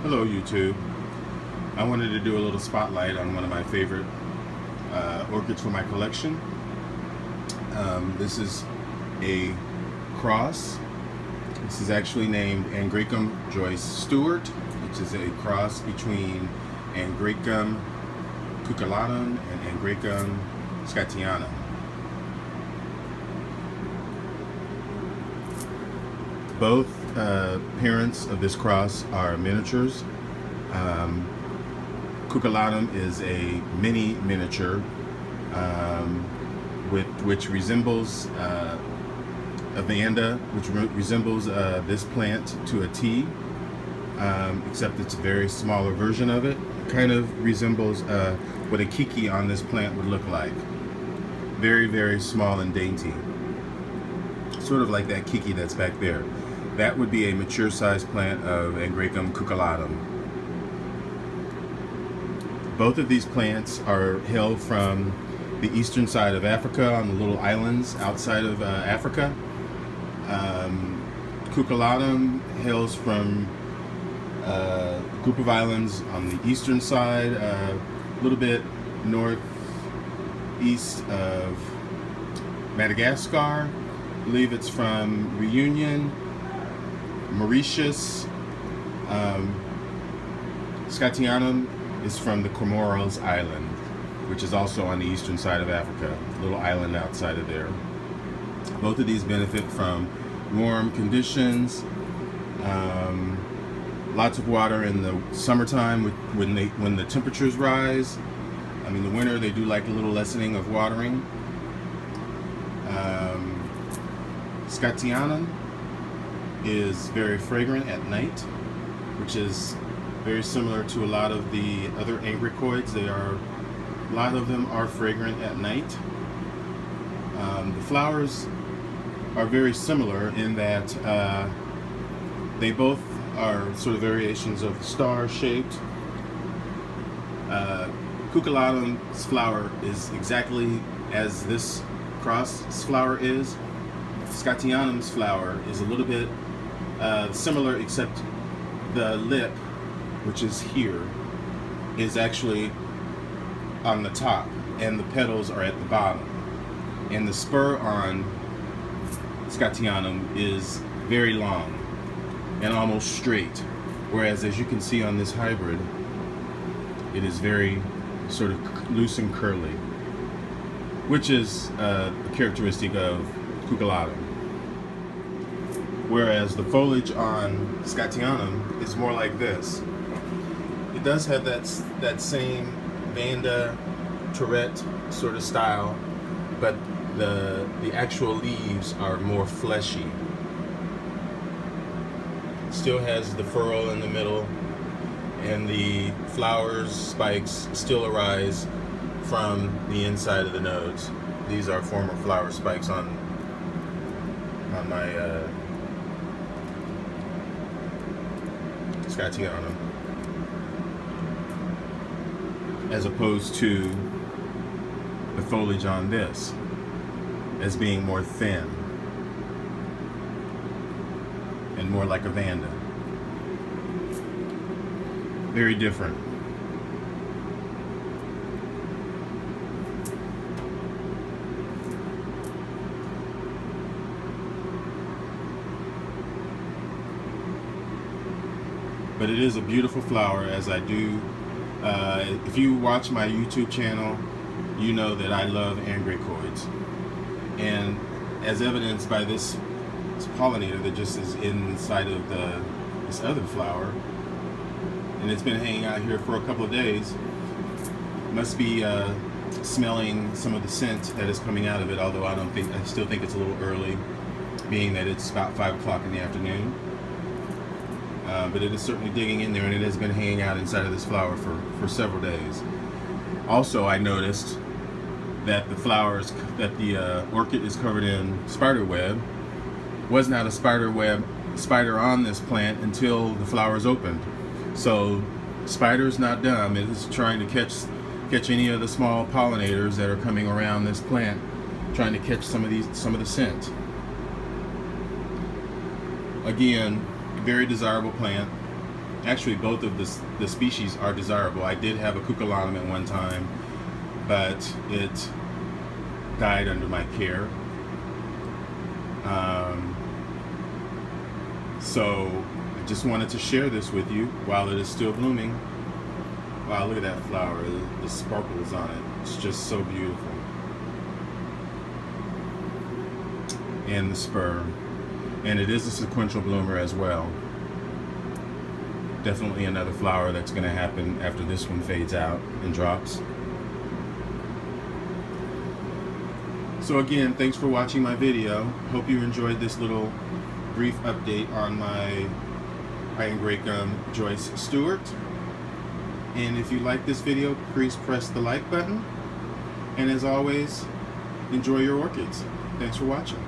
Hello YouTube. I wanted to do a little spotlight on one of my favorite orchids for my collection. This is a cross. This is actually named Angraecum Joyce Stewart, which is a cross between Angraecum cucullatum and Angraecum scottianum. Both parents of this cross are miniatures. Cucullatum is a mini miniature which resembles a vanda, which resembles this plant to a T, except it's a very smaller version of it. It kind of resembles what a kiki on this plant would look like. Very, very small and dainty. Sort of like that kiki that's back there. That would be a mature sized plant of Angraecum cucullatum. Both of these plants are hailed from the eastern side of Africa, on the little islands outside of Africa. Cucullatum hails from a group of islands on the eastern side, a little bit northeast of Madagascar. I believe it's from Reunion, Mauritius. Scottianum is from the Comoros Island, which is also on the eastern side of Africa, a little island outside of there. Both of these benefit from warm conditions, lots of water in the summertime when the temperatures rise. In the winter they do like a little lessening of watering. Scottianum is very fragrant at night, which is very similar to a lot of the other Angraecoids. A lot of them are fragrant at night. The flowers are very similar in that they both are sort of variations of star-shaped. Cucullatum's flower is exactly as this cross's flower is. Scottianum's flower is a little bit similar, except the lip, which is here, is actually on the top and the petals are at the bottom. And the spur on Scottianum is very long and almost straight, whereas as you can see on this hybrid, it is very sort of loose and curly, which is a characteristic of cucullatum. Whereas the foliage on Scottianum is more like this. It does have that same vanda, Tourette sort of style, but the actual leaves are more fleshy. It still has the furrow in the middle, and the flowers, spikes, still arise from the inside of the nodes. These are former flower spikes on my Scottianum, as opposed to the foliage on this as being more thin and more like a vanda. Very different. But it is a beautiful flower, as I do. If you watch my YouTube channel, you know that I love Angraecoids. And as evidenced by this pollinator that just is inside of this other flower, and it's been hanging out here for a couple of days, must be smelling some of the scent that is coming out of it, although I still think it's a little early, being that it's about 5 o'clock in the afternoon. But it is certainly digging in there, and it has been hanging out inside of this flower for several days. Also, I noticed that the orchid is covered in spider web. Was not a spider on this plant until the flowers opened. So spider's not dumb. It is trying to catch any of the small pollinators that are coming around this plant, trying to catch some of the scent. Again, very desirable plant. Actually, both of the species are desirable. I did have a cucullatum at one time, but it died under my care. So I just wanted to share this with you while it is still blooming. Wow, look at that flower, the sparkles on it. It's just so beautiful. And the spur. And it is a sequential bloomer as well. Definitely another flower that's going to happen after this one fades out and drops. So again, thanks for watching my video. Hope you enjoyed this little brief update on my Angraecum Joyce Stewart. And if you like this video, please press the like button. And as always, enjoy your orchids. Thanks for watching.